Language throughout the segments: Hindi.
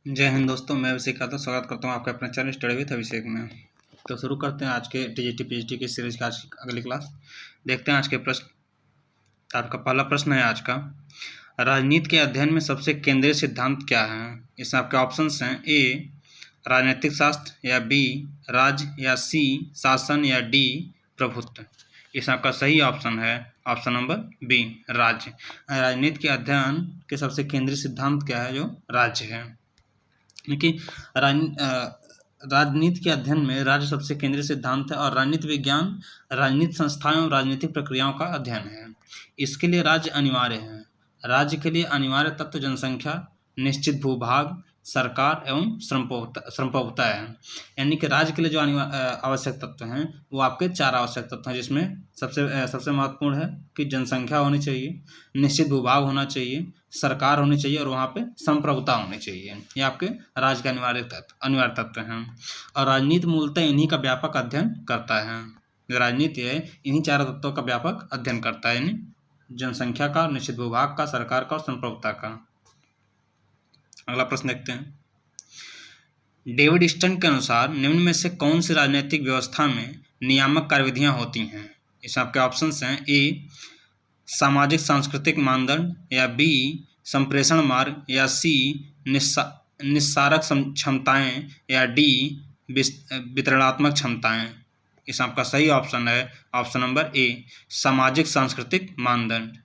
जय हिंद दोस्तों, मैं अभिषेक यादव स्वागत करता हूं आपके अपने चैनल स्टडी विद अभिषेक में। तो शुरू करते हैं आज के टीजीटी पीएचडी की सीरीज का आज अगली क्लास। देखते हैं आज के प्रश्न। आपका पहला प्रश्न है आज का, राजनीति के अध्ययन में सबसे केंद्रीय सिद्धांत क्या है? इसमें आपके ऑप्शंस हैं ए राजनीतिक शास्त्र, या बी राज्य, या सी शासन, या डी प्रभुत्व। इसमें आपका सही ऑप्शन है ऑप्शन नंबर बी राज्य। राजनीति के अध्ययन के सबसे केंद्रीय सिद्धांत क्या है? जो राज्य है। देखिए, राजनीति के अध्ययन में राज्य सबसे केंद्रीय सिद्धांत है और राजनीति विज्ञान राजनीति संस्थाओं और राजनीतिक प्रक्रियाओं का अध्ययन है। इसके लिए राज्य अनिवार्य है। राज्य के लिए अनिवार्य तत्व जनसंख्या, निश्चित भूभाग, सरकार एवं संप्रभुता है। यानी कि राज्य के लिए जो आवश्यक तत्व हैं वो आपके चार आवश्यक तत्व हैं, जिसमें सबसे महत्वपूर्ण है कि जनसंख्या होनी चाहिए, निश्चित भूभाग होना चाहिए, सरकार होनी चाहिए और वहाँ पे संप्रभुता होनी चाहिए। ये आपके राज्य के अनिवार्य तत्व हैं। और राजनीति मूलतः इन्हीं का व्यापक अध्ययन करता है। जो राजनीति है इन्हीं चार तत्वों का व्यापक अध्ययन करता है, यानी जनसंख्या का, निश्चित भूभाग का, सरकार का और संप्रभुता का। अगला प्रश्न देखते हैं। डेविड स्टर्न के अनुसार निम्न में से कौन सी राजनीतिक व्यवस्था में नियामक कार्यविधियां होती हैं? इसमें आपके ऑप्शंस हैं ए सामाजिक सांस्कृतिक मानदंड, या बी संप्रेषण मार्ग, या सी निस्सारक क्षमताएं, या डी वितरणात्मक क्षमताएं। इसमें आपका सही ऑप्शन है ऑप्शन नंबर ए सामाजिक सांस्कृतिक मानदंड।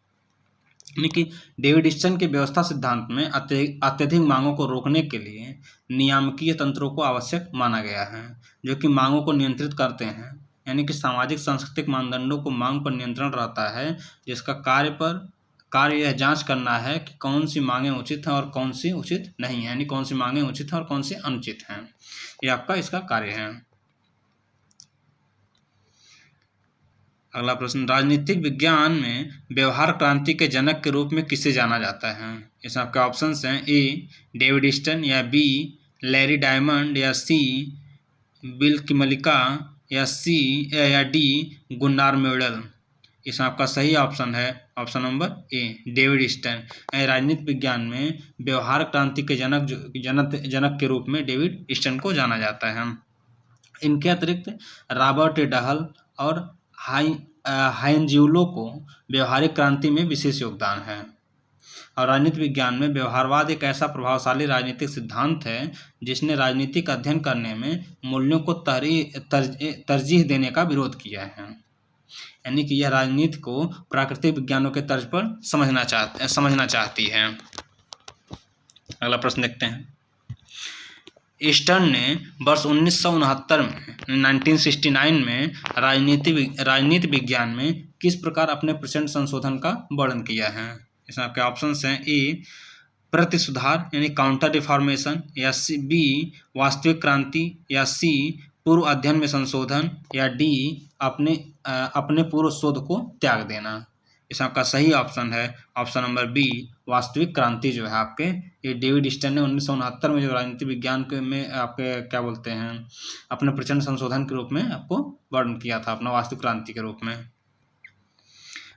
यानी कि डेविड स्टर्न के व्यवस्था सिद्धांत में अत्यधिक मांगों को रोकने के लिए नियामकीय तंत्रों को आवश्यक माना गया है, जो कि मांगों को नियंत्रित करते हैं। यानी कि सामाजिक सांस्कृतिक मानदंडों को मांग पर नियंत्रण रहता है, जिसका कार्य यह जांच करना है कि कौन सी मांगें उचित हैं और कौन सी उचित नहीं है, यानी कौन सी मांगें उचित हैं और कौन सी अनुचित हैं। ये आपका इसका कार्य है। अगला प्रश्न, राजनीतिक विज्ञान में व्यवहार क्रांति के जनक के रूप में किसे जाना जाता है? इसमें आपके ऑप्शंस हैं ए डेविड स्टर्न, या बी लैरी डायमंड, या सी बिल किमलिका, या डी गुन्नार मेडल। इसमें आपका सही ऑप्शन है option number A David stern. राजनीति विज्ञान में व्यवहार क्रांति के जनक के रूप में डेविड स्टर्न को जाना जाता है। इनके अतिरिक्त रॉबर्ट डहल और हाइंजिउलो को व्यवहारिक क्रांति में विशेष योगदान है। और राजनीति विज्ञान में व्यवहारवाद एक ऐसा प्रभावशाली राजनीतिक सिद्धांत है जिसने राजनीतिक अध्ययन करने में मूल्यों को तरजीह देने का विरोध किया है। यानी कि यह राजनीति को प्राकृतिक विज्ञानों के तर्ज पर समझना चाहती है। अगला प्रश्न देखते हैं। स्टर्न ने वर्ष 1969 में राजनीति विज्ञान में किस प्रकार अपने प्रचंड संशोधन का वर्णन किया है? इसमें आपके ऑप्शंस हैं ए प्रति सुधार यानी काउंटर रिफॉर्मेशन, या सी बी वास्तविक क्रांति, या सी पूर्व अध्ययन में संशोधन, या डी अपने पूर्व शोध को त्याग देना। इसमें आपका सही ऑप्शन है ऑप्शन नंबर बी वास्तविक क्रांति। जो है आपके ये डेविड स्टर्न ने 1969 में जो राजनीति विज्ञान के में आपके क्या बोलते हैं अपने प्रचंड संशोधन के रूप में आपको वर्णन किया था, अपना वास्तविक क्रांति के रूप में।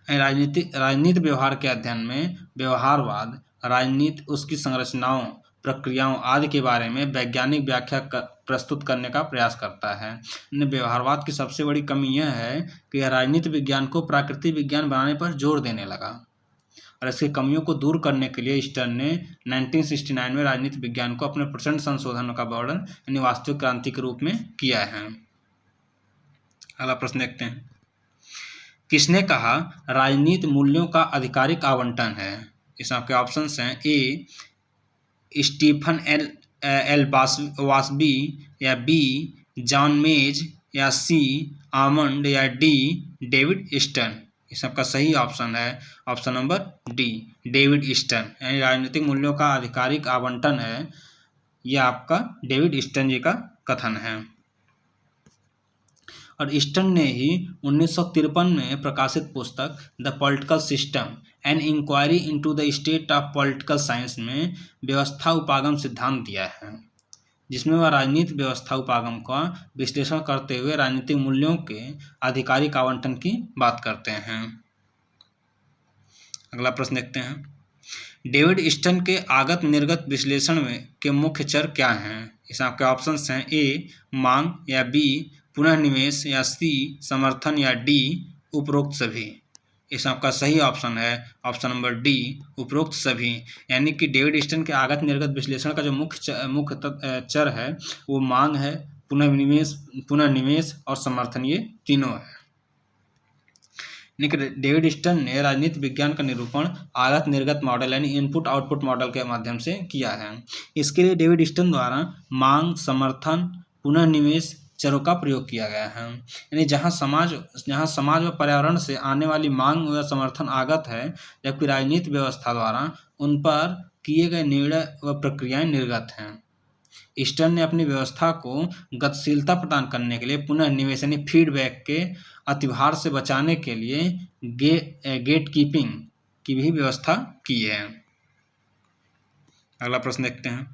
राजनीति व्यवहार के अध्ययन में व्यवहारवाद राजनीति, उसकी संरचनाओं, प्रक्रियाओं आदि के बारे में वैज्ञानिक व्याख्या प्रस्तुत करने का प्रयास करता है। व्यवहारवाद की सबसे बड़ी कमी यह है कि यह राजनीति विज्ञान को प्राकृतिक विज्ञान बनाने पर जोर देने लगा, और इसकी कमियों को दूर करने के लिए स्टर्न ने 1969 में राजनीति विज्ञान को अपने प्रचंड संशोधन का वर्णन यानी वास्तविक क्रांति के रूप में किया है। अगला प्रश्न देखते हैं। किसने कहा राजनीति मूल्यों का आधिकारिक आवंटन है? इसमें आपके ऑप्शंस हैं ए स्टीफन एल वास्बी, या बी जॉन मेज, या सी आमंड, या डी डेविड स्टर्न। इसमें आपका सही ऑप्शन है option number D David Stern. यानी राजनीतिक मूल्यों का आधिकारिक आवंटन है, यह आपका डेविड स्टर्न जी का कथन है। और स्टर्न ने ही 1953 में प्रकाशित पुस्तक the political system an inquiry into the state of political science में व्यवस्था उपागम सिद्धांत दिया है, जिसमें वह राजनीति व्यवस्था उपागम का विश्लेषण करते हुए राजनीतिक मूल्यों के आधिकारिक आवंटन की बात करते हैं। अगला प्रश्न देखते हैं। डेविड स्टर्न के आगत निर्गत विश्लेषण में के मुख्य चर क्या हैं? इसमें आपके ऑप्शंस हैं ए मांग, या बी पुनः निवेश, या सी समर्थन, या डी उपरोक्त सभी। इसमें आपका सही ऑप्शन है ऑप्शन नंबर डी उपरोक्त सभी। यानी कि डेविड स्टर्न के आगत निर्गत विश्लेषण का जो मुख्य चर है वो मांग है, पुनः निवेश और समर्थन, ये तीनों है। डेविड स्टर्न ने राजनीति विज्ञान का निरूपण आगत निर्गत मॉडल यानी इनपुट आउटपुट मॉडल के माध्यम से किया है। इसके लिए डेविड स्टर्न द्वारा मांग, समर्थन, पुनः निवेश चरों का प्रयोग किया गया है। यानी जहां समाज व पर्यावरण से आने वाली मांग व समर्थन आगत है, जबकि राजनीति व्यवस्था द्वारा उन पर किए गए निर्णय व प्रक्रियाएं निर्गत हैं। स्टर्न ने अपनी व्यवस्था को गतिशीलता प्रदान करने के लिए पुनः निवेश यानी फीडबैक के अतिभार से बचाने के लिए गेट कीपिंग की भी व्यवस्था की है। अगला प्रश्न देखते हैं,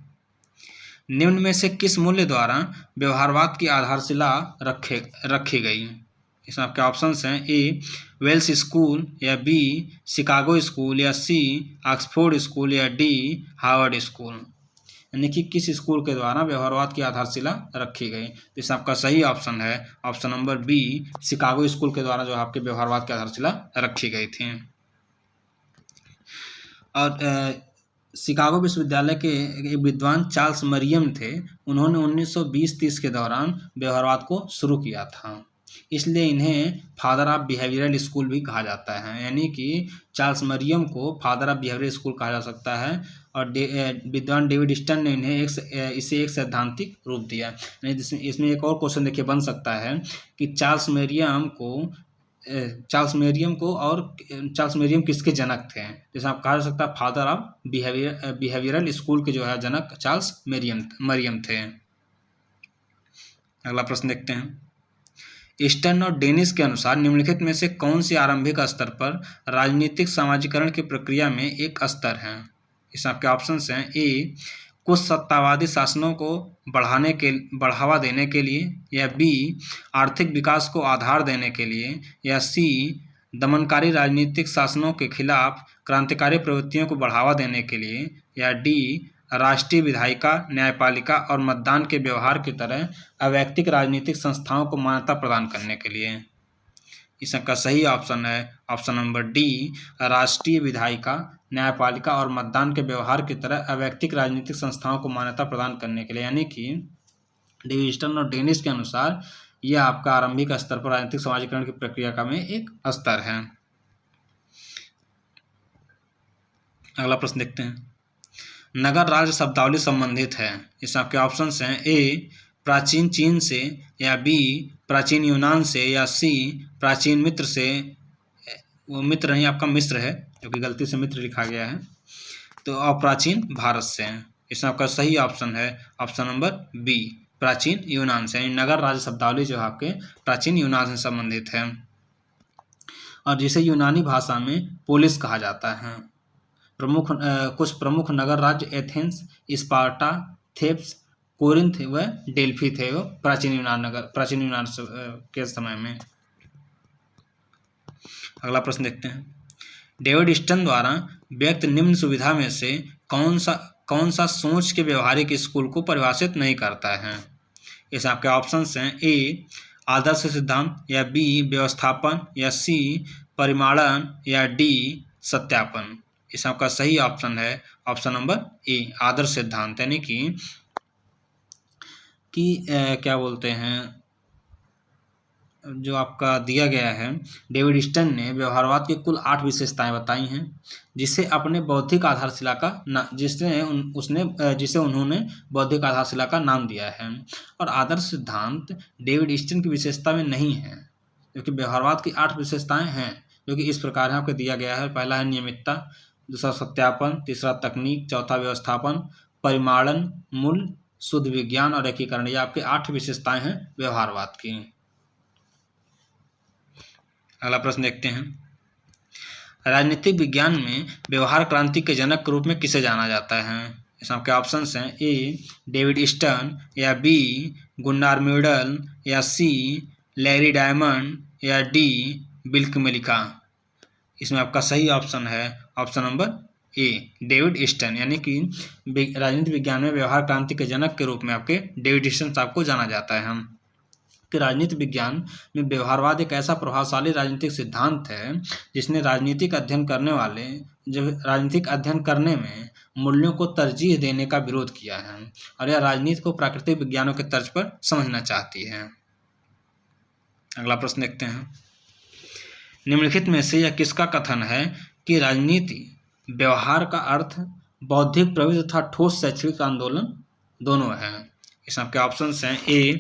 निम्न में से किस मूल्य द्वारा व्यवहारवाद की आधारशिला रखी गई? इसमें आपके ऑप्शंस हैं ए वेल्स स्कूल, या बी शिकागो स्कूल, या सी ऑक्सफोर्ड स्कूल, या डी हार्वर्ड स्कूल। यानी कि किस स्कूल के द्वारा व्यवहारवाद की आधारशिला रखी गई? तो इसमें आपका सही ऑप्शन है option number B Chicago school के द्वारा जो आपके व्यवहारवाद की आधारशिला रखी गई थी। और शिकागो विश्वविद्यालय के एक विद्वान चार्ल्स मरियम थे, उन्होंने 1920-30 के दौरान व्यवहारवाद को शुरू किया था, इसलिए इन्हें फादर ऑफ बिहेवियरल स्कूल भी कहा जाता है। यानी कि चार्ल्स मरियम को फादर ऑफ बिहेवियरल स्कूल कहा जा सकता है, और विद्वान डेविड स्टर्न ने इन्हें इसे एक सैद्धांतिक रूप दिया। इसमें एक और क्वेश्चन देखिए बन सकता है कि चार्ल्स मेरियम किसके जनक थे? जैसे आप कहा जा सकता है फादर ऑफ बिहेवियरल स्कूल के जो है जनक चार्ल्स मरियम थे। अगला प्रश्न देखते हैं, स्टर्न और डेनिस के अनुसार निम्नलिखित में से कौन सी आरंभिक स्तर पर राजनीतिक सामाजिकरण की प्रक्रिया में एक स्तर है? इसमें आपके ऑप्शंस हैं ए कुछ सत्तावादी शासनों को बढ़ावा देने के लिए, या बी आर्थिक विकास को आधार देने के लिए, या सी दमनकारी राजनीतिक शासनों के खिलाफ क्रांतिकारी प्रवृत्तियों को बढ़ावा देने के लिए, या डी राष्ट्रीय विधायिका, न्यायपालिका और मतदान के व्यवहार की तरह अवैयक्तिक राजनीतिक संस्थाओं को मान्यता प्रदान करने के लिए। इसका सही ऑप्शन है ऑप्शन नंबर डी राष्ट्रीय विधायिका, न्यायपालिका और मतदान के व्यवहार की तरह अवैयक्तिक राजनीतिक संस्थाओं को मान्यता प्रदान करने के लिए। यानी कि डेविड स्टर्न और डेनिस के अनुसार यह आपका आरंभिक स्तर पर राजनीतिक समाजीकरण की प्रक्रिया का में एक स्तर है। अगला प्रश्न देखते हैं, नगर राज्य शब्दावली संबंधित है। इसमें आपके ऑप्शंस हैं ए प्राचीन चीन से, या बी प्राचीन यूनान से, या सी प्राचीन मित्र से, वो मित्र नहीं आपका मिस्र है क्योंकि गलती से मित्र लिखा गया है, तो और प्राचीन भारत से। इसमें आपका सही ऑप्शन है ऑप्शन नंबर बी प्राचीन यूनान से। यानी नगर राज्य शब्दावली जो है आपके प्राचीन यूनान से संबंधित है, और जिसे यूनानी भाषा में पोलिस कहा जाता है। कुछ प्रमुख नगर राज्य एथेंस, स्पार्टा, थेब्स, कोरिंथ व डेल्फी थे वो प्राचीन यूनान के समय में। अगला प्रश्न देखते हैं, डेविड स्टर्न द्वारा व्यक्त निम्न सुविधा में से कौन सा सोच के व्यवहारिक स्कूल को परिभाषित नहीं करता है? इस आपके ऑप्शंस हैं ए आदर्श सिद्धांत, या बी व्यवस्थापन, या सी परिमाणन, या डी सत्यापन। इस आपका सही ऑप्शन है ऑप्शन नंबर ए आदर्श सिद्धांत। यानी कि क्या बोलते हैं, जो आपका दिया गया है, डेविड स्टर्न ने व्यवहारवाद की कुल 8 विशेषताएं बताई हैं, जिसे अपने बौद्धिक आधारशिला का जिसे उन्होंने बौद्धिक आधारशिला का नाम दिया है। और आदर्श सिद्धांत डेविड स्टर्न की विशेषता में नहीं है, क्योंकि व्यवहारवाद की 8 विशेषताएं हैं, जो कि इस प्रकार है आपको दिया गया है। पहला है नियमितता, दूसरा सत्यापन, तीसरा तकनीक, चौथा व्यवस्थापन, परिमाणन, मूल, शुद्ध विज्ञान और एकीकरण। ये आपके 8 विशेषताएं हैं व्यवहारवाद की। अगला प्रश्न देखते हैं, राजनीतिक विज्ञान में व्यवहार क्रांति के जनक के रूप में किसे जाना जाता है? इसमें आपके ऑप्शंस हैं ए डेविड स्टर्न, या बी गुन्नार म्यूडल, या सी लैरी डायमंड, या डी बिल्क मेलिका। इसमें आपका सही ऑप्शन है option number A David Easton, यानी कि राजनीति विज्ञान में व्यवहार क्रांति के जनक के रूप में आपके डेविड ईस्टन साहब को जाना जाता है। हम कि राजनीति विज्ञान में व्यवहारवाद एक ऐसा प्रभावशाली राजनीतिक सिद्धांत है जिसने राजनीतिक अध्ययन करने में मूल्यों को तरजीह देने का विरोध किया है और यह राजनीति को प्राकृतिक विज्ञानों के तर्ज पर समझना चाहती है। अगला प्रश्न देखते हैं। निम्नलिखित में से यह किसका कथन है कि राजनीति व्यवहार का अर्थ बौद्धिक प्रवृत्ति तथा ठोस शैक्षणिक आंदोलन दोनों है? इसमें आपके ऑप्शंस हैं ए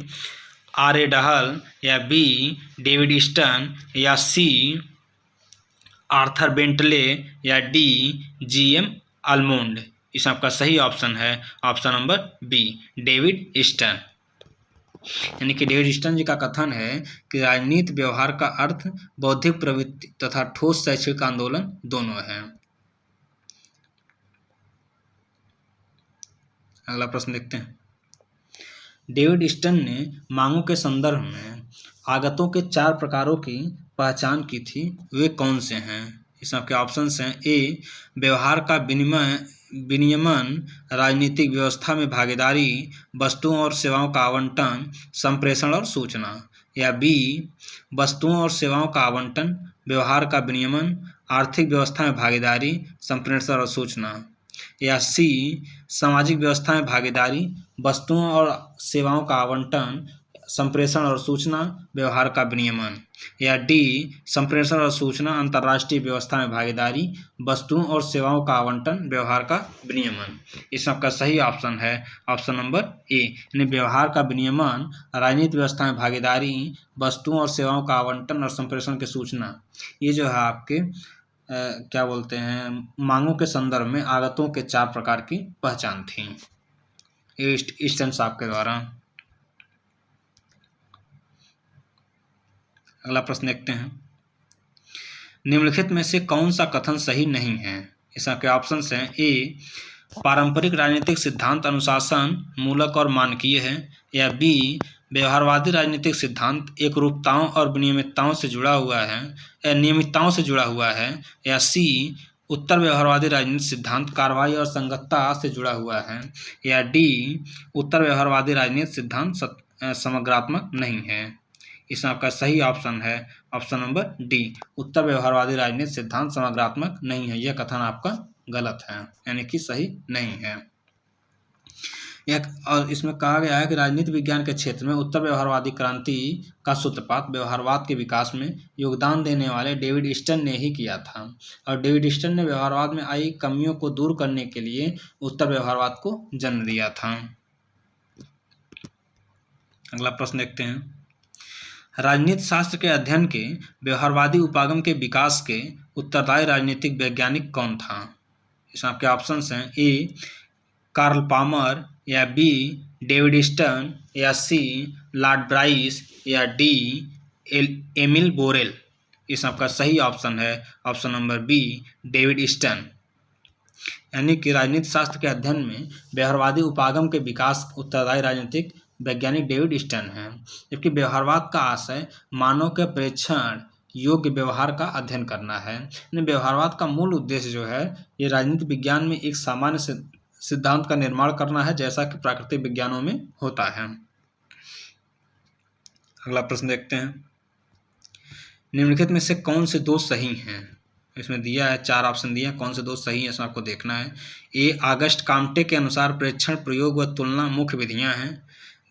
आर.ए. डहल, या बी डेविड ईस्टन, या सी आर्थर बेंटले, या डी जी.एम. आलमोंड। इसमें आपका सही ऑप्शन है option number B David Easton. यानी कि डेविड ईस्टन जी का कथन है कि राजनीति व्यवहार का अर्थ बौद्धिक प्रवृत्ति तथा ठोस शैक्षणिक आंदोलन दोनों है। अगला प्रश्न देखते हैं। डेविड ईस्टन ने मांगों के संदर्भ में आगतों के 4 प्रकारों की पहचान की थी, वे कौन से हैं? इसमें आपके ऑप्शंस हैं ए व्यवहार का विनियमन, राजनीतिक व्यवस्था में भागीदारी, वस्तुओं और सेवाओं का आवंटन, संप्रेषण और सूचना, या बी वस्तुओं और सेवाओं का आवंटन, व्यवहार का विनियमन, आर्थिक व्यवस्था में भागीदारी, संप्रेषण और सूचना, या सी सामाजिक व्यवस्था में भागीदारी, वस्तुओं और सेवाओं का आवंटन, संप्रेषण और सूचना, व्यवहार का विनियमन, या डी संप्रेषण और सूचना, अंतर्राष्ट्रीय व्यवस्था में भागीदारी, वस्तुओं और सेवाओं का आवंटन, व्यवहार का विनियमन। इस सबका सही ऑप्शन है ऑप्शन नंबर ए, यानी व्यवहार का विनियमन, राजनीतिक व्यवस्था में भागीदारी, वस्तुओं और सेवाओं का आवंटन और संप्रेषण की सूचना, ये जो है आपके क्या बोलते हैं मांगों के संदर्भ में आगतों के 4 प्रकार की पहचान थी ईस्टन साहब के द्वारा। अगला प्रश्न देखते हैं। निम्नलिखित में से कौन सा कथन सही नहीं है? इसका के ऑप्शंस हैं ए पारंपरिक राजनीतिक सिद्धांत अनुशासन मूलक और मानकीय है, या बी व्यवहारवादी राजनीतिक सिद्धांत एकरूपताओं और नियमितताओं से जुड़ा हुआ है, या सी उत्तर व्यवहारवादी राजनीतिक सिद्धांत कार्रवाई और संगतता से जुड़ा हुआ है, या डी उत्तर व्यवहारवादी राजनीतिक सिद्धांत समग्रात्मक नहीं है। इसमें आपका सही ऑप्शन है ऑप्शन नंबर डी उत्तर व्यवहारवादी राजनीतिक सिद्धांत समग्रात्मक नहीं है। यह कथन आपका गलत है, यानी कि सही नहीं है। और इसमें कहा गया है कि राजनीति विज्ञान के क्षेत्र में उत्तर व्यवहारवादी क्रांति का सूत्रपात व्यवहारवाद के विकास में योगदान देने वाले डेविड ईस्टन ने ही किया था, और डेविड ईस्टन ने व्यवहारवाद में आई कमियों को दूर करने के लिए उत्तर व्यवहारवाद को जन्म दिया था। अगला प्रश्न देखते हैं। राजनीति शास्त्र के अध्ययन के व्यवहारवादी उपागम के विकास के उत्तरदायी राजनीतिक वैज्ञानिक कौन था? इसमें आपके ऑप्शंस हैं ए कार्ल पामर, या बी डेविड ईस्टन, या सी लॉर्ड ब्राइस, या डी एमिल बोरेल। इसमें आपका सही ऑप्शन है option number B David Easton. यानी कि राजनीति शास्त्र के अध्ययन में व्यवहारवादी उपागम के विकास उत्तरदायी राजनीतिक वैज्ञानिक डेविड ईस्टन हैं, जबकि व्यवहारवाद का आशय मानव के प्रेक्षण योग्य व्यवहार का अध्ययन करना है। व्यवहारवाद का मूल उद्देश्य जो है ये राजनीति विज्ञान में एक सामान्य सिद्धांत का निर्माण करना है, जैसा कि प्राकृतिक विज्ञानों में होता है। अगला प्रश्न देखते हैं। निम्नलिखित में से कौन से 2 सही हैं? इसमें दिया है 4 ऑप्शन दिए हैं, कौन से 2 सही हैं इसमें आपको देखना है। ए ऑगस्ट काम्टे के अनुसार प्रेक्षण प्रयोग व तुलना मुख्य विधियां हैं,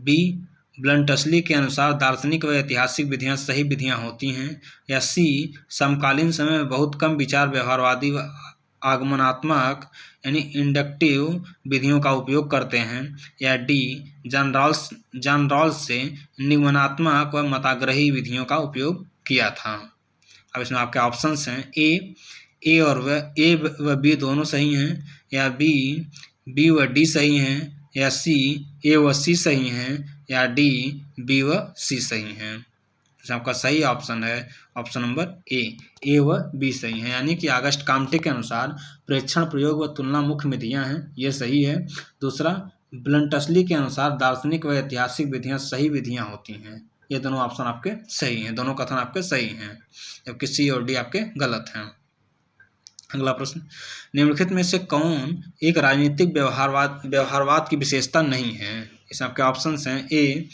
बी ब्लंटसली के अनुसार दार्शनिक व ऐतिहासिक विधियां सही विधियां होती हैं, या सी समकालीन समय में बहुत कम विचार व्यवहारवादी व आगमनात्मक यानी इंडक्टिव विधियों का उपयोग करते हैं, या डी जॉन रॉल्स से निगमनात्मक व मताग्रही विधियों का उपयोग किया था। अब इसमें आपके ऑप्शंस हैं ए व बी दोनों सही हैं, या बी व डी सही हैं, या सी ए व सी सही हैं, या डी बी व सी सही हैं। तो आपका सही ऑप्शन है ऑप्शन नंबर ए व बी सही है। यानी कि ऑगस्ट काम्टे के अनुसार प्रेक्षण प्रयोग व तुलना मुख्य विधियां हैं, ये सही है। दूसरा ब्लंटसली के अनुसार दार्शनिक व ऐतिहासिक विधियां सही विधियां होती हैं, ये दोनों ऑप्शन आपके सही हैं, दोनों कथन आपके सही हैं, जबकि सी और डी आपके गलत हैं। अगला प्रश्न, निम्नलिखित में से कौन एक राजनीतिक व्यवहारवाद की विशेषता नहीं है? इसमें आपके ऑप्शंस हैं ए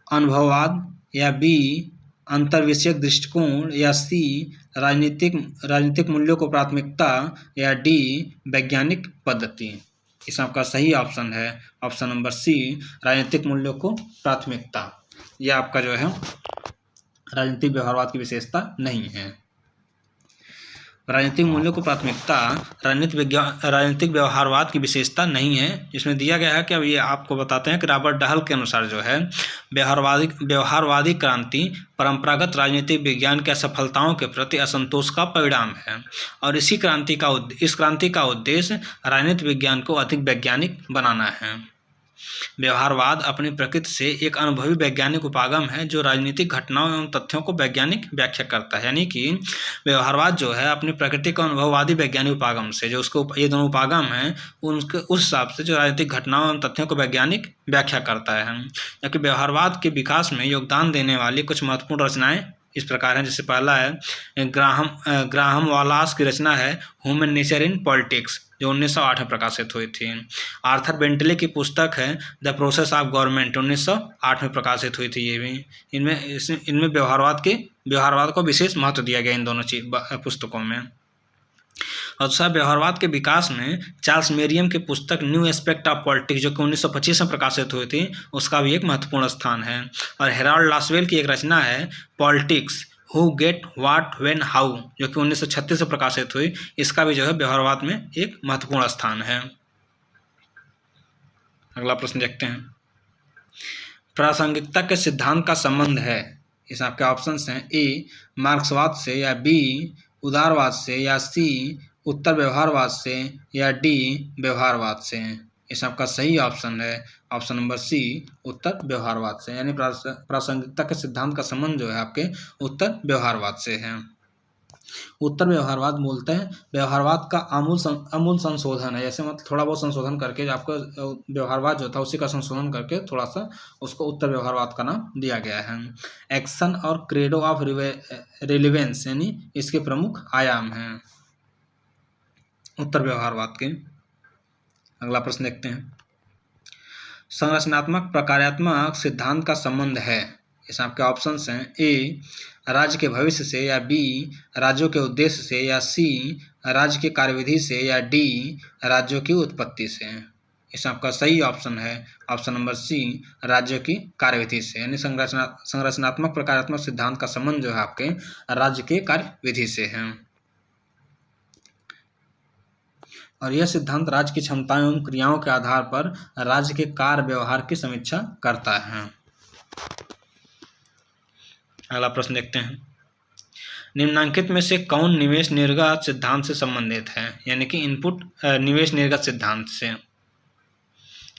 अनुभववाद, या बी अंतर्विषयक दृष्टिकोण, या सी राजनीतिक मूल्यों को प्राथमिकता, या डी वैज्ञानिक पद्धति। इसमें आपका सही ऑप्शन है ऑप्शन नंबर सी, राजनीतिक मूल्यों को प्राथमिकता। यह आपका जो है राजनीतिक व्यवहारवाद की विशेषता नहीं है। राजनीतिक मूल्यों को प्राथमिकता राजनीतिक व्यवहारवाद की विशेषता नहीं है। जिसमें दिया गया है कि अब ये आपको बताते हैं कि रॉबर्ट डहल के अनुसार जो है व्यवहारवादी क्रांति परंपरागत राजनीतिक विज्ञान की असफलताओं के प्रति असंतोष का परिणाम है, और इस क्रांति का उद्देश्य राजनीतिक विज्ञान को अधिक वैज्ञानिक बनाना है। व्यवहारवाद अपनी प्रकृति से एक अनुभवी वैज्ञानिक उपागम है जो राजनीतिक घटनाओं एवं तथ्यों को वैज्ञानिक व्याख्या करता है। यानी कि व्यवहारवाद जो है अपनी प्रकृति का अनुभववादी वैज्ञानिक उपागम से, जो उसको ये दोनों उपागम हैं उनके उस हिसाब से जो राजनीतिक घटनाओं एवं तथ्यों को वैज्ञानिक व्याख्या करता है। जबकि व्यवहारवाद के विकास में योगदान देने वाली कुछ महत्वपूर्ण रचनाएं इस प्रकार हैं। जैसे पहला है ग्राहम वालास की रचना है ह्यूमन नेचर इन पॉलिटिक्स, जो 1908 में प्रकाशित हुई थी। आर्थर बेंटले की पुस्तक है द प्रोसेस ऑफ गवर्नमेंट, 1908 में प्रकाशित हुई थी। ये भी इनमें व्यवहारवाद को विशेष महत्व दिया गया इन दोनों पुस्तकों में। और दूसरा व्यवहारवाद के विकास में चार्ल्स मेरियम की पुस्तक न्यू एस्पेक्ट ऑफ पॉलिटिक्स, जो कि 1925 में प्रकाशित हुई थी, उसका भी एक महत्वपूर्ण स्थान है। और हेराल्ड लासवेल की एक रचना है politics who get what when how, जो कि 1936 में प्रकाशित हुई, इसका भी जो है व्यवहारवाद में एक महत्वपूर्ण स्थान है। अगला प्रश्न देखते हैं, प्रासंगिकता के सिद्धांत का संबंध है। इसमें आपके ऑप्शंस हैं ए मार्क्सवाद से, या बी उदारवाद से, या सी उत्तर व्यवहारवाद से, या डी व्यवहारवाद से। इसमें आपका सही ऑप्शन है ऑप्शन नंबर सी, उत्तर व्यवहारवाद से। यानी प्रासंगिकता के सिद्धांत का संबंध जो है आपके उत्तर व्यवहारवाद से है। उत्तर व्यवहारवाद मूलतः व्यवहारवाद का आमूल संशोधन है। जैसे मतलब थोड़ा बहुत संशोधन करके आपका व्यवहारवाद जो था उसी का संशोधन करके थोड़ा सा उसको उत्तर व्यवहारवाद का नाम दिया गया है। एक्शन और क्रेडो ऑफ रिलेवेंस यानी इसके प्रमुख आयाम हैं उत्तर व्यवहारवाद के। अगला प्रश्न देखते हैं, संरचनात्मक प्रकार्यात्मक सिद्धांत का संबंध है। इसमें आपके ऑप्शंस हैं ए राज्य के भविष्य से, या बी राज्यों के उद्देश्य से, या सी राज्य की कार्यविधि से, या डी राज्यों की उत्पत्ति से। इसमें आपका सही ऑप्शन है ऑप्शन नंबर सी, राज्यों की कार्यविधि से। यानी संरचनात्मक प्रकार्यात्मक सिद्धांत का संबंध जो है आपके राज्य के कार्यविधि से है, और यह सिद्धांत राज्य की क्षमताओं एवं क्रियाओं के आधार पर राज्य के कार्य व्यवहार की समीक्षा करता है। अगला प्रश्न देखते हैं, निम्नलिखित में से कौन निवेश निर्गत सिद्धांत से संबंधित है, यानी कि इनपुट निवेश निर्गत सिद्धांत से।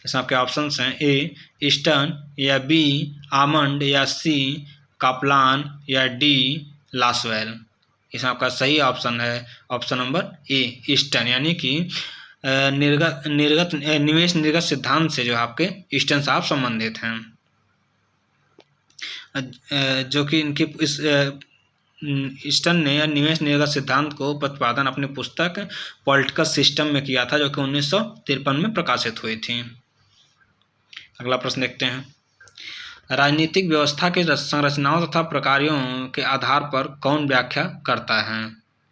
इसमें आपके ऑप्शंस हैं ए ईस्टर्न, या बी आमंड, या सी कापलान, या डी लासवेल। इसमें आपका सही ऑप्शन है ऑप्शन नंबर ए ईस्टर्न, यानी कि निवेश निर्गत सिद्धांत से जो आपके ईस्टर्न साहब संबंधित हैं, जो कि इनकी इस ईस्टर्न ने निवेश निर्गत सिद्धांत को प्रतिपादन अपनी पुस्तक पॉलिटिकल सिस्टम में किया था, जो कि 1953 में प्रकाशित हुई थी। अगला प्रश्न देखते हैं, राजनीतिक व्यवस्था के संरचनाओं तथा प्रकारों के आधार पर कौन व्याख्या करता है।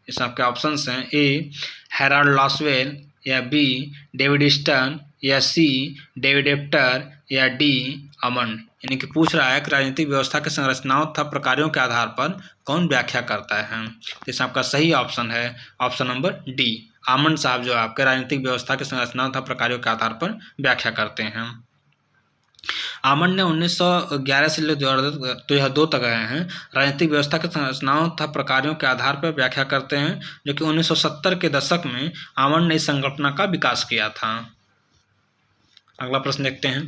इसमें आपके ऑप्शंस हैं ए हेराल्ड लासवेल, या बी डेविड स्टर्न, या सी डेविड एप्टर, या डी अमंड। यानी कि पूछ रहा है कि राजनीतिक व्यवस्था के संरचनाओं तथा प्रकारों के आधार पर कौन व्याख्या करता है। इसमें आपका सही ऑप्शन है ऑप्शन नंबर डी, आमंड साहब जो आपके राजनीतिक व्यवस्था के संरचनाओं तथा प्रकारों के आधार पर व्याख्या करते हैं। आमंड ने 1911 से लेकर 2002 तक गए हैं राजनीतिक व्यवस्था के संरचनाओं तथा प्रकारों के आधार पर व्याख्या करते हैं, जो कि 1970 के दशक में आमंड ने इस संकल्पना का विकास किया था। अगला प्रश्न देखते हैं,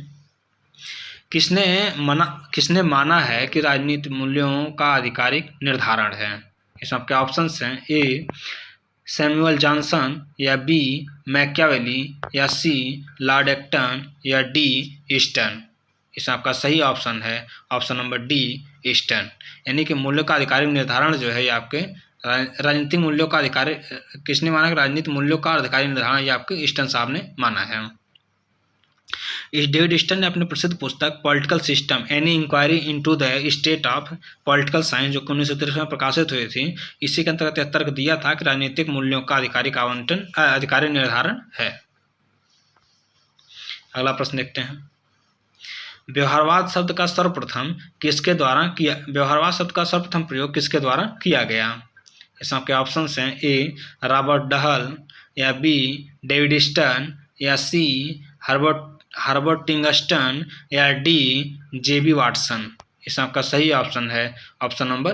किसने माना है कि राजनीतिक मूल्यों का आधिकारिक निर्धारण है। इसमें आपके ऑप्शंस हैं ए सैमुअल जॉनसन, या बी मैकियावेली, या सी लॉर्ड एक्टन, या डी ईस्टर्न। इसमें आपका सही ऑप्शन है ऑप्शन नंबर डी ईस्टर्न, यानी कि मूल्यों का आधिकारिक निर्धारण जो है ये आपके राजनीतिक मूल्यों का अधिकारी किसने माना कि राजनीतिक मूल्यों का अधिकारी निर्धारण, ये आपके ईस्टन साहब ने माना है। इस डेविड ईस्टन ने अपनी प्रसिद्ध पुस्तक political system an inquiry into the state of political science, जो 1930 में प्रकाशित हुई थी, इसी के अंतर्गत तर्क दिया था कि राजनीतिक मूल्यों का आधिकारिक आवंटन अधिकारी निर्धारण है। अगला प्रश्न देखते हैं। व्यवहारवाद शब्द का सर्वप्रथम किसके द्वारा किया, व्यवहारवाद शब्द का सर्वप्रथम प्रयोग किसके द्वारा किया गया? इसमें आपके ऑप्शन हैं ए रॉबर्ट डहल, या बी डेविड ईस्टन, या सी हर्बर्ट टिंगस्टन, या डी जेबी वाटसन। इसमें आपका सही ऑप्शन है ऑप्शन नंबर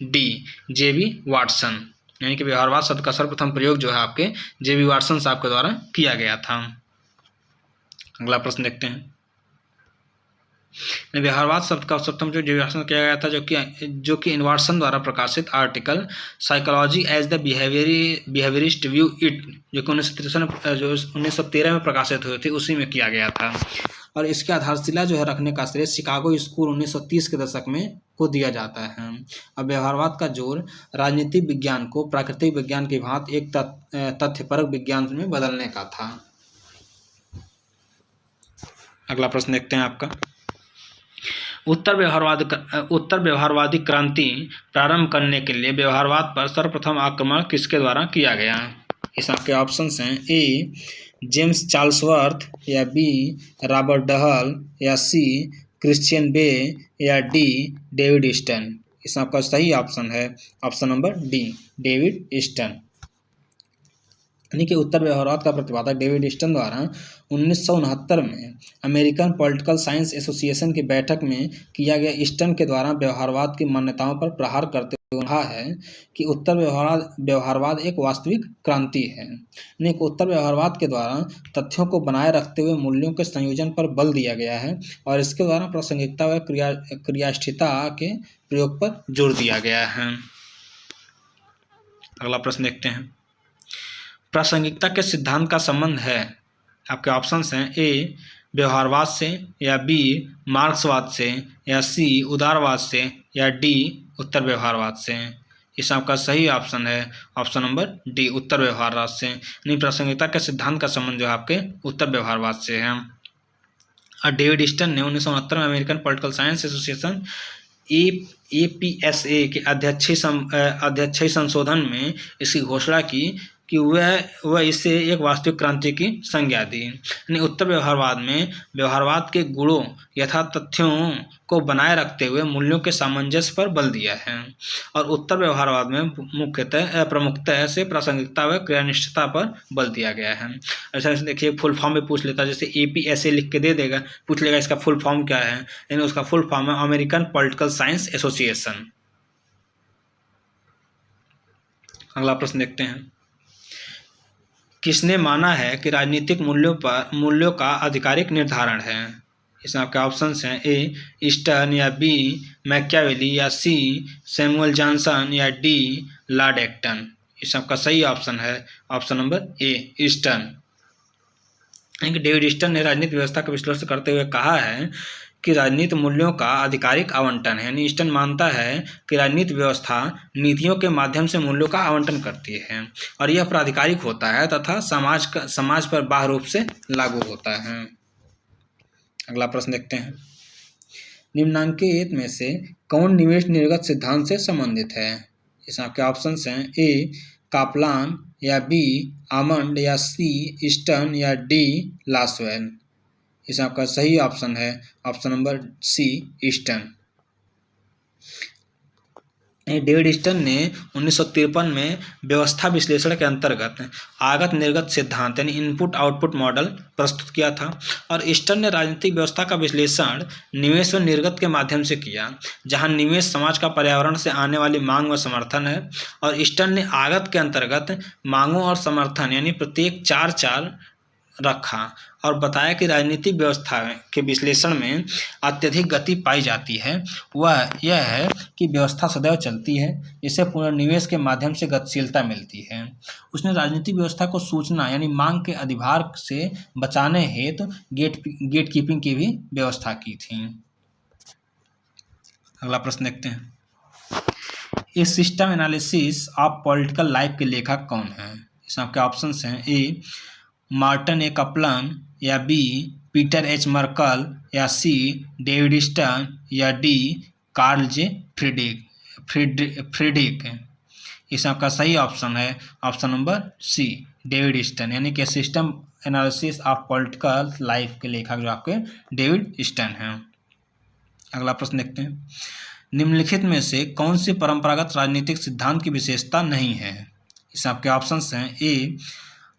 डी जेबी वाटसन, यानी कि व्यवहारवाद शब्द का सर्वप्रथम प्रयोग जो है आपके जेबी वाटसन साहब के द्वारा किया गया था। अगला प्रश्न देखते हैं। व्यवहारवाद शब्द का सर्वप्रथम जो जेबी वाटसन किया गया था, जो कि इनवर्सन द्वारा प्रकाशित article psychology as the behaviorist view it, जो कि 1913 में प्रकाशित हुई थी, उसी में किया गया था। और इसके आधारशिला जो है रखने का श्रेय शिकागो स्कूल 1930 के दशक में को दिया जाता है। अब व्यवहारवाद का जोर राजनीतिक विज्ञान को प्राकृतिक विज्ञान की भांति एक तथ्यपरक विज्ञान में बदलने का था। अगला प्रश्न देखते हैं आपका। उत्तर व्यवहारवादी क्रांति प्रारंभ करने के लिए व्यवहारवाद पर सर्वप्रथम आक्रमण किसके द्वारा किया गया? इस आपके ऑप्शन हैं ए जेम्स चार्ल्सवर्थ, या बी रॉबर्ट डहल, या सी क्रिश्चियन बे, या डी डेविड ईस्टन। इसमें आपका सही ऑप्शन है option number D David Easton, यानी कि उत्तर व्यवहारवाद का प्रतिपादक डेविड ईस्टन द्वारा 1969 में अमेरिकन पॉलिटिकल साइंस एसोसिएशन की बैठक में किया गया। ईस्टन के द्वारा व्यवहारवाद की मान्यताओं पर प्रहार करते हुए कहा है कि उत्तर व्यवहारवाद एक वास्तविक क्रांति है, यानी कि उत्तर व्यवहारवाद के द्वारा तथ्यों को बनाए रखते हुए मूल्यों के संयोजन पर बल दिया गया है और इसके द्वारा प्रासंगिकता व क्रियाष्ठता के प्रयोग पर जोर दिया गया है। अगला प्रश्न देखते हैं। प्रासंगिकता के सिद्धांत का संबंध है, आपके ऑप्शंस हैं ए व्यवहारवाद से, या बी मार्क्सवाद से, या सी उदारवाद से, या डी उत्तर व्यवहारवाद से। इस आपका सही ऑप्शन है ऑप्शन नंबर डी उत्तर व्यवहारवाद से, यानी प्रासंगिकता के सिद्धांत का संबंध जो आपके उत्तर व्यवहारवाद से है। और डेविड ईस्टन ने 1969 में American political science association APSA के अध्यक्षीय संशोधन में इसकी घोषणा की कि वह इसे एक वास्तविक क्रांति की संज्ञा दी। यानी उत्तर व्यवहारवाद में व्यवहारवाद के गुणों यथा तथ्यों को बनाए रखते हुए मूल्यों के सामंजस्य पर बल दिया है और उत्तर व्यवहारवाद में प्रमुखतः से प्रासंगिकता व क्रियानिष्ठता पर बल दिया गया है। ऐसा देखिए फुल फॉर्म में पूछ लेता है, जैसे APSA लिख के दे देगा, पूछ लेगा इसका फुल फॉर्म क्या है, यानी उसका फुल फॉर्म है अमेरिकन पॉलिटिकल साइंस एसोसिएशन। अगला प्रश्न देखते हैं। किसने माना है कि राजनीतिक मूल्यों का आधिकारिक निर्धारण है? इसमें आपके ऑप्शंस हैं ए ईस्टन, या बी मैकियावेली, या सी सैमुअल जॉनसन, या डी लॉर्ड एक्टन। इसमें आपका सही ऑप्शन है option number A Easton. David Easton ने राजनीतिक व्यवस्था का विश्लेषण करते हुए कहा है कि राजनीतिक मूल्यों का आधिकारिक आवंटन है, यानी ईस्टन मानता है कि राजनीतिक व्यवस्था नीतियों के माध्यम से मूल्यों का आवंटन करती है और यह प्राधिकारिक होता है तथा समाज पर बाह्य रूप से लागू होता है। अगला प्रश्न देखते हैं। निम्नांकित में से कौन निवेश निर्गत सिद्धांत से संबंधित है? इसमें आपके ऑप्शन हैं ए कापलान, या बी आमंड, या सी ईस्टन, या डी लासवेल। इसमें आपका सही ऑप्शन है option number C Easton. David Easton ने 1953 में व्यवस्था विश्लेषण के अंतर्गत आगत निर्गत सिद्धांत यानी इनपुट आउटपुट मॉडल प्रस्तुत किया था और ईस्टन ने राजनीतिक व्यवस्था का विश्लेषण निवेश व निर्गत के माध्यम से किया, जहां निवेश समाज का पर्यावरण से आने वाली मांग व समर्थन है और ईस्टन ने आगत के अंतर्गत मांगों और समर्थन यानी प्रत्येक चार रखा और बताया कि राजनीतिक व्यवस्था के विश्लेषण में अत्यधिक गति पाई जाती है। वह यह है कि व्यवस्था सदैव चलती है, इसे पुनर्निवेश के माध्यम से गतिशीलता मिलती है। उसने राजनीतिक व्यवस्था को सूचना यानी मांग के अधिभार से बचाने हेतु गेट कीपिंग की भी व्यवस्था की थी। अगला प्रश्न देखते हैं। A system analysis of political life के लेखक कौन है? इसमें आपके ऑप्शंस हैं, ए मार्टिन ए कपलन, या बी पीटर एच मर्कल, या सी डेविड स्टर्न, या डी कार्ल जे फ्रीडरिक। इसमें आपका सही ऑप्शन है option number C David Stern, यानी कि system analysis of political life के लेखक जो आपके डेविड स्टर्न हैं। अगला प्रश्न देखते हैं, निम्नलिखित में से कौन सी परंपरागत राजनीतिक सिद्धांत की विशेषता नहीं है? इसमें आपके ऑप्शंस हैं, ए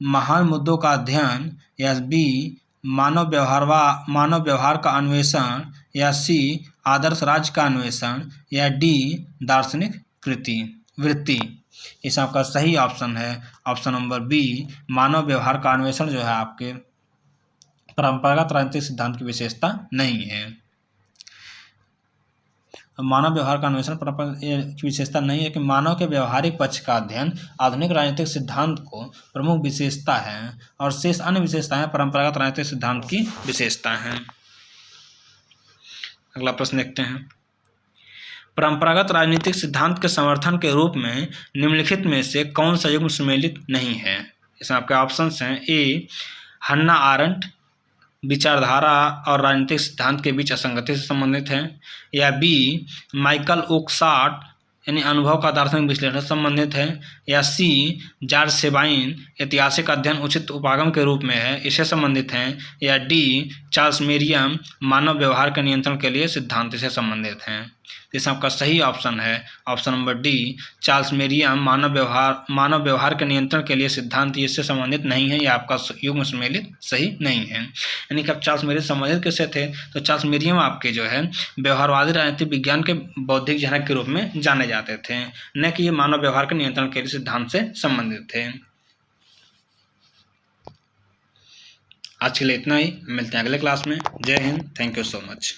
महान मुद्दों का अध्ययन, या बी मानव व्यवहार का अन्वेषण, या सी आदर्श राज्य का अन्वेषण, या डी दार्शनिक वृत्ति। इसमें आपका सही ऑप्शन है ऑप्शन नंबर बी मानव व्यवहार का अन्वेषण जो है आपके परंपरागत राजनीतिक सिद्धांत की विशेषता नहीं है। मानव व्यवहार का अन्वेषण की विशेषता नहीं है कि मानव के व्यवहारिक पक्ष का अध्ययन आधुनिक राजनीतिक सिद्धांत को प्रमुख विशेषता है, और शेष अन्य विशेषताएं परंपरागत राजनीतिक सिद्धांत की विशेषता हैं। अगला प्रश्न देखते हैं, परंपरागत राजनीतिक सिद्धांत के समर्थन के रूप में निम्नलिखित में से कौन सा युग्म सम्मिलित नहीं है? इसमें आपके ऑप्शंस हैं, ए हन्ना आरेंट विचारधारा और राजनीतिक सिद्धांत के बीच असंगति से संबंधित है, या बी माइकल ओकसाट यानी अनुभव का दार्शनिक विश्लेषण से संबंधित है, या सी जॉर्ज सेबाइन ऐतिहासिक अध्ययन उचित उपागम के रूप में है इससे संबंधित हैं, या डी चार्ल्स मेरियम मानव व्यवहार के नियंत्रण के लिए सिद्धांत से संबंधित हैं। इसमें आपका सही ऑप्शन है option number D Charles Merriam मानव व्यवहार के नियंत्रण के लिए सिद्धांत इससे संबंधित नहीं है, या आपका युग्म सम्मिलित सही नहीं है। यानी कि आप चार्ल्स मेरियम संबंधित कैसे थे, तो चार्ल्स मेरियम आपके जो है व्यवहारवादी राजनीतिक विज्ञान के बौद्धिक जनक के रूप में जाने जाते थे, न कि ये मानव व्यवहार के नियंत्रण के लिए सिद्धांत से संबंधित थे। आज के लिए इतना ही, मिलते हैं अगले क्लास में। जय Hind, thank you so much.